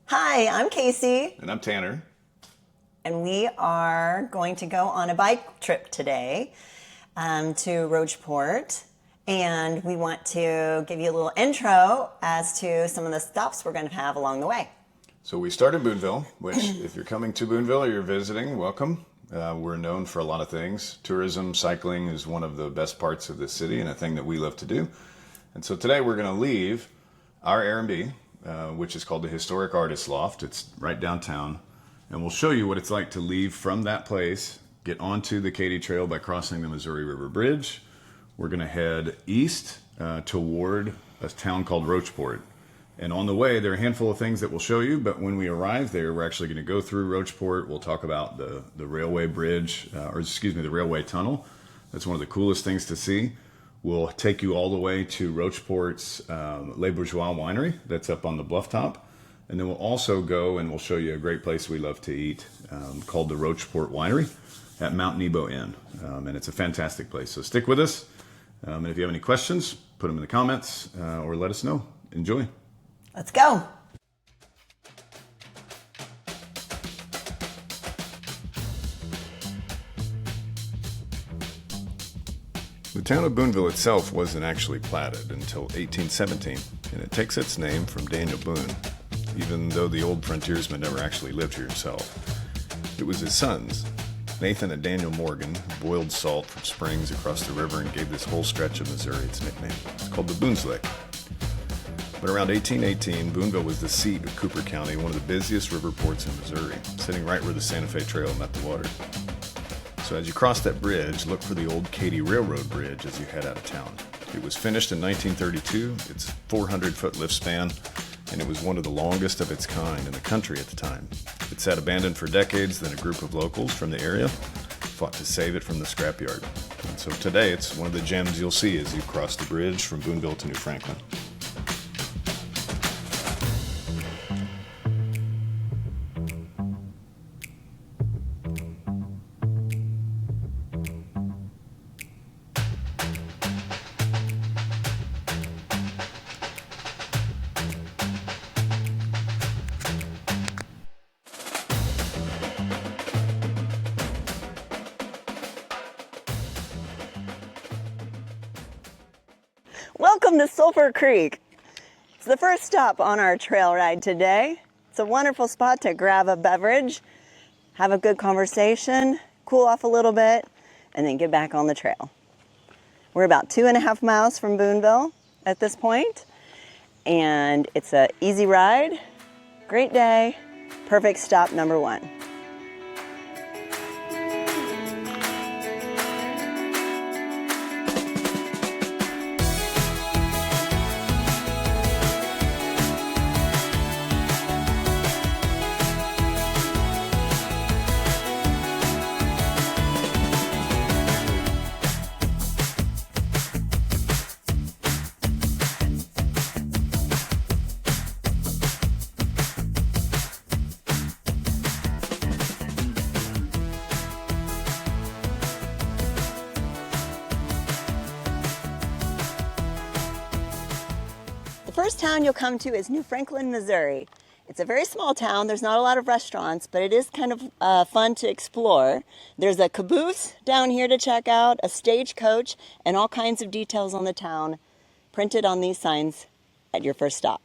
Hi, I'm Casey, And I'm Tanner. and we are going to go on a bike trip today to Rocheport. And we want to give you a little intro as to some of the stops we're going to have along the way. So we start in Boonville, which if you're coming to Boonville or you're visiting, welcome. We're known for a lot of things. Tourism, cycling is one of the best parts of the city and a thing that we love to do. And so today we're going to leave our Airbnb, which is called the Historic Artist Loft. It's right downtown. And we'll show you what it's like to leave from that place, get onto the Katy Trail by crossing the Missouri River Bridge. We're going to head east toward a town called Roachport. And on the way, there are a handful of things that we'll show you, but when we arrive there, we're actually going to go through Roachport. We'll talk about the railway bridge, the railway tunnel. That's one of the coolest things to see. We'll take you all the way to Rocheport's Les Bourgeois Winery that's up on the bluff top. And then we'll also go and we'll show you a great place we love to eat called the Rocheport Winery at Nebo Inn. And it's a fantastic place. So stick with us. And if you have any questions, put them in the comments or let us know. Enjoy. Let's go. The town of Boonville itself wasn't actually platted until 1817, and it takes its name from Daniel Boone, even though the old frontiersman never actually lived here himself. It was his sons, Nathan and Daniel Morgan, who boiled salt from springs across the river and gave this whole stretch of Missouri its nickname. It's called the Boonslick. But around 1818, Boonville was the seat of Cooper County, one of the busiest river ports in Missouri, sitting right where the Santa Fe Trail met the water. So as you cross that bridge, look for the old Katy Railroad Bridge as you head out of town. It was finished in 1932, its 400-foot lift span, and it was one of the longest of its kind in the country at the time. It sat abandoned for decades, then a group of locals from the area fought to save it from the scrapyard. And so today it's one of the gems you'll see as you cross the bridge from Boonville to New Franklin. Welcome to Sulphur Creek. It's the first stop on our trail ride today. It's a wonderful spot to grab a beverage, have a good conversation, cool off a little bit, and then get back on the trail. We're about 2.5 miles from Boonville at this point, and it's an easy ride, great day, perfect stop number one. The first town you'll come to is New Franklin, Missouri. It's a very small town. There's not a lot of restaurants, but it is kind of fun to explore. There's a caboose down here to check out, a stagecoach, and all kinds of details on the town printed on these signs at your first stop.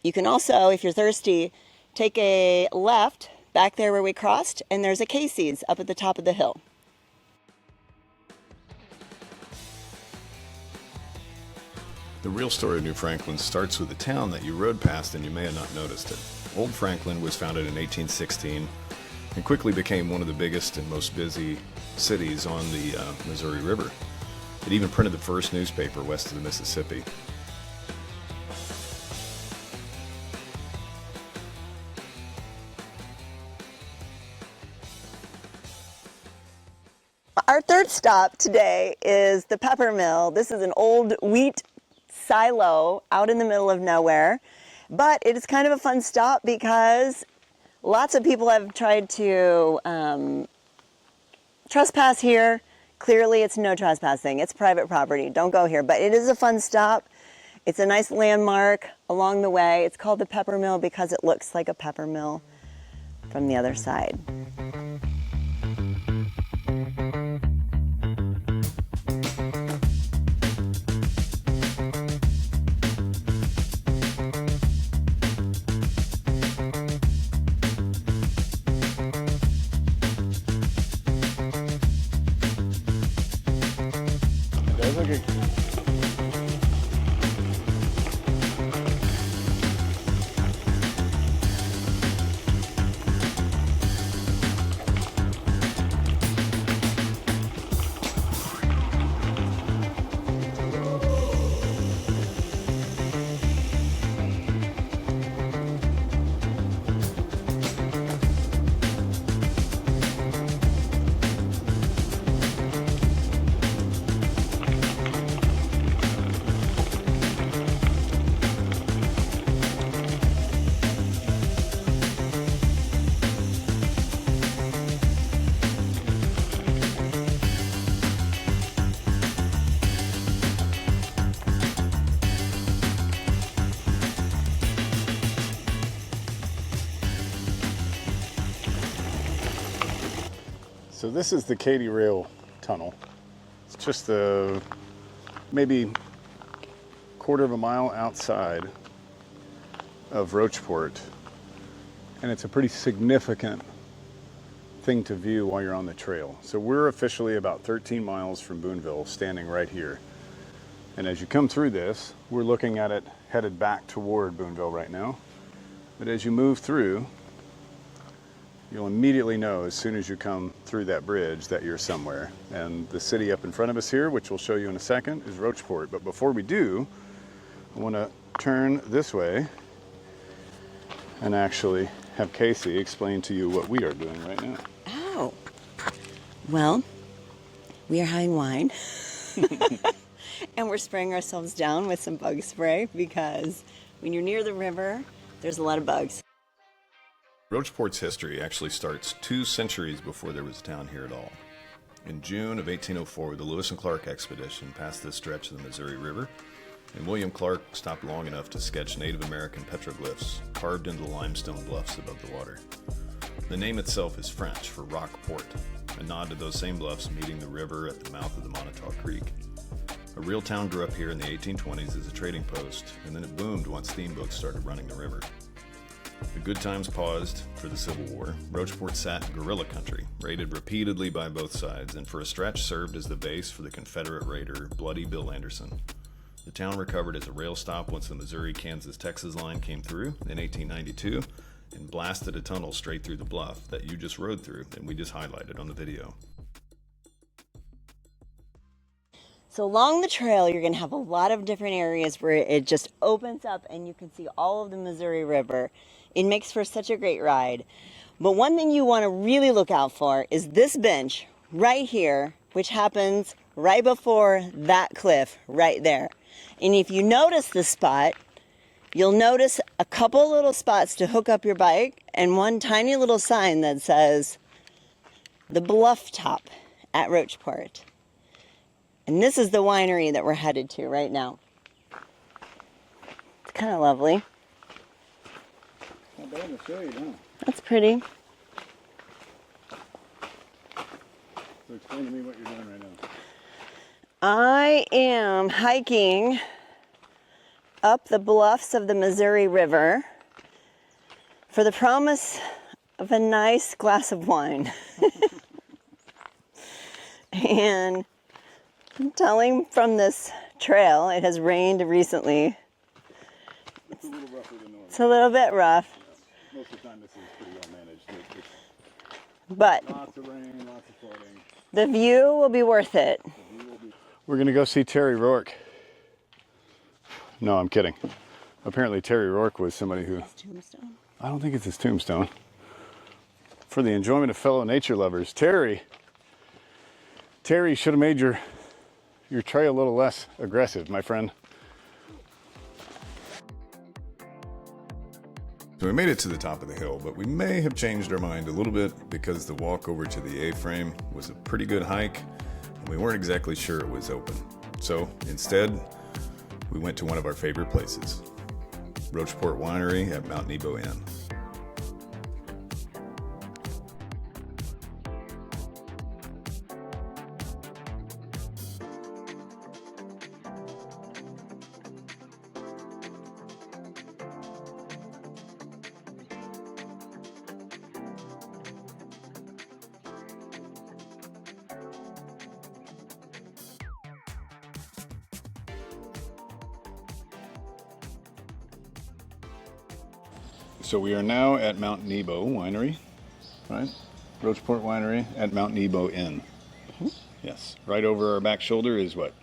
You can also, if you're thirsty, take a left back there where we crossed, and there's a Casey's up at the top of the hill. The real story of New Franklin starts with a town that you rode past and you may have not noticed it. Old Franklin was founded in 1816 and quickly became one of the biggest and most busy cities on the Missouri River. It even printed the first newspaper west of the Mississippi. Our third stop today is the pepper mill. This is an old wheat silo out in the middle of nowhere, but it is kind of a fun stop because lots of people have tried to trespass here. Clearly it's no trespassing, it's private property, don't go here, but it is a fun stop It's a nice landmark along the way. It's called the Pepper Mill because it looks like a pepper mill from the other side. So this is the Katy Rail Tunnel. It's just maybe quarter of a mile outside of Roachport, and it's a pretty significant thing to view while you're on the trail. So we're officially about 13 miles from Boonville, standing right here. And as you come through this, we're looking at it headed back toward Boonville right now. But as you move through, you'll immediately know as soon as you come through that bridge that you're somewhere. And the city up in front of us here, which we'll show you in a second, is Roachport. But before we do, I want to turn this way and actually have Casey explain to you what we are doing right now. Oh, well, we are having wine. And we're spraying ourselves down with some bug spray because when you're near the river, there's a lot of bugs. Rocheport's history actually starts 2 centuries before there was a town here at all. In June of 1804, the Lewis and Clark expedition passed this stretch of the Missouri River, and William Clark stopped long enough to sketch Native American petroglyphs carved into the limestone bluffs above the water. The name itself is French for Rocheport, a nod to those same bluffs meeting the river at the mouth of the Montauk Creek. A real town grew up here in the 1820s as a trading post, and then it boomed once steamboats started running the river. The good times paused for the Civil War. Rocheport sat in guerrilla country, raided repeatedly by both sides, and for a stretch served as the base for the Confederate raider Bloody Bill Anderson. The town recovered as a rail stop once the Missouri-Kansas-Texas line came through in 1892 and blasted a tunnel straight through the bluff that you just rode through and we just highlighted on the video. So along the trail, you're going to have a lot of different areas where it just opens up and you can see all of the Missouri River. It makes for such a great ride. But one thing you want to really look out for is this bench right here, which happens right before that cliff right there. And if you notice the spot, you'll notice a couple little spots to hook up your bike and one tiny little sign that says the Bluff Top at Rocheport. And this is the winery that we're headed to right now. It's kind of lovely. Not bad in the shade, huh? That's pretty. So explain to me what you're doing right now. I am hiking up the bluffs of the Missouri River for the promise of a nice glass of wine. And I'm telling from this trail, it has rained recently. It's a little rougher than normal. It's a little bit rough. Yeah. Most of the time this is pretty well managed. But Lots of rain, lots of flooding. the view will be worth it. We're going to go see Terry Rourke. No, I'm kidding. Apparently Terry Rourke was somebody who... Tombstone? I don't think it's his tombstone. For the enjoyment of fellow nature lovers. Terry should have made your trail a little less aggressive, my friend. So we made it to the top of the hill, but we may have changed our mind a little bit because the walk over to the A-frame was a pretty good hike and we weren't exactly sure it was open. So instead, we we went to one of our favorite places, Rocheport Winery at Mount Nebo Inn. So we are now at Mount Nebo Winery, right? Rocheport Winery at Mount Nebo Inn. Mm-hmm. Yes. Right over our back shoulder is what?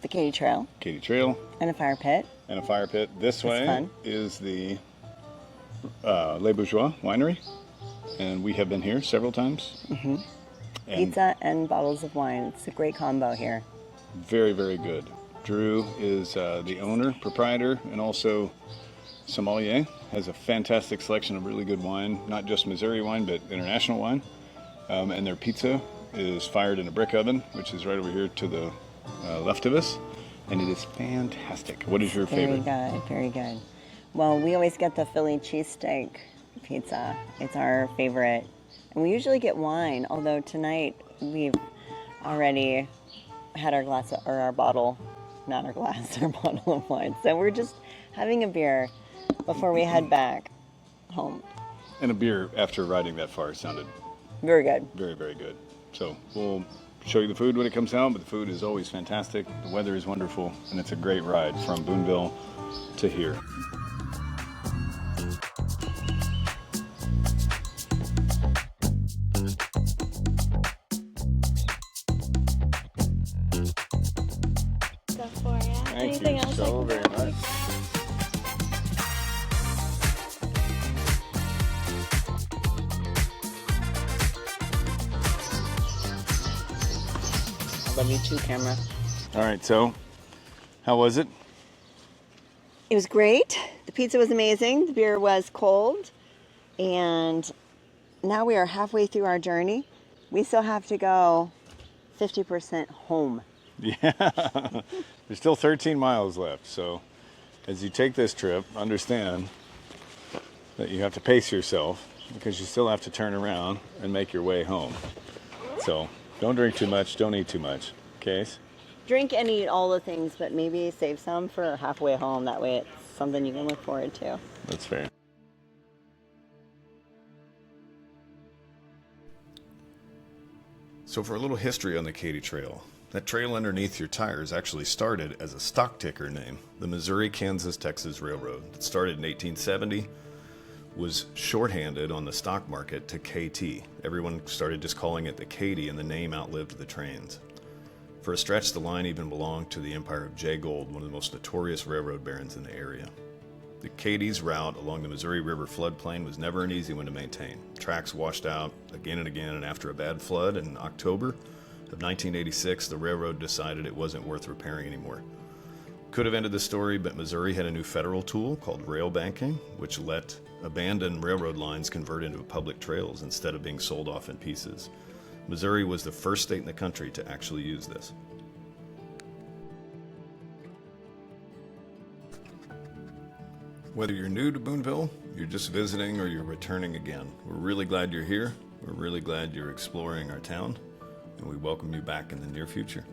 The Katy Trail. Katy Trail. And a fire pit. And a fire pit. This way fun. is the Les Bourgeois Winery. And we have been here several times. Mm-hmm. And pizza and bottles of wine. It's a great combo here. very, very good. Drew is the owner, proprietor, and also sommelier. Has a fantastic selection of really good wine, not just Missouri wine, but international wine. And their pizza is fired in a brick oven, which is right over here to the left of us. And it is fantastic. What is your favorite? Very good, very good. Well, we always get the Philly cheesesteak pizza. It's our favorite. And we usually get wine, although tonight we've already had our glass, or our bottle, not our glass, our bottle of wine. So we're just having a beer before we head back home. And a beer after riding that far sounded Very good. very, very good. So we'll show you the food when it comes out, but the food is always fantastic. The weather is wonderful, and it's a great ride from Boonville to here. Go for it. Thank Anything you else I so can very help much. with? I love you too, camera. All right, so how was it? It was great. The pizza was amazing. The beer was cold. And now we are halfway through our journey. We still have to go 50% home. Yeah, there's still 13 miles left. So as you take this trip, understand that you have to pace yourself because you still have to turn around and make your way home. So don't drink too much, don't eat too much, okay? Drink and eat all the things, but maybe save some for halfway home. That way it's something you can look forward to. That's fair. So for a little history on the Katy Trail, that trail underneath your tires actually started as a stock ticker name. The Missouri, Kansas, Texas Railroad that started in 1870 was shorthanded on the stock market to KT. Everyone started just calling it the Katy, and the name outlived the trains. For a stretch, the line even belonged to the empire of Jay Gould, one of the most notorious railroad barons in the area. The Katy's route along the Missouri River floodplain was never an easy one to maintain. Tracks washed out again and again, and after a bad flood in October of 1986, the railroad decided it wasn't worth repairing anymore. Could have ended the story, but Missouri had a new federal tool called rail banking, which let abandoned railroad lines convert into public trails instead of being sold off in pieces. Missouri was the first state in the country to actually use this. Whether you're new to Boonville, you're just visiting, or you're returning again, we're really glad you're here. We're really glad you're exploring our town, and we welcome you back in the near future.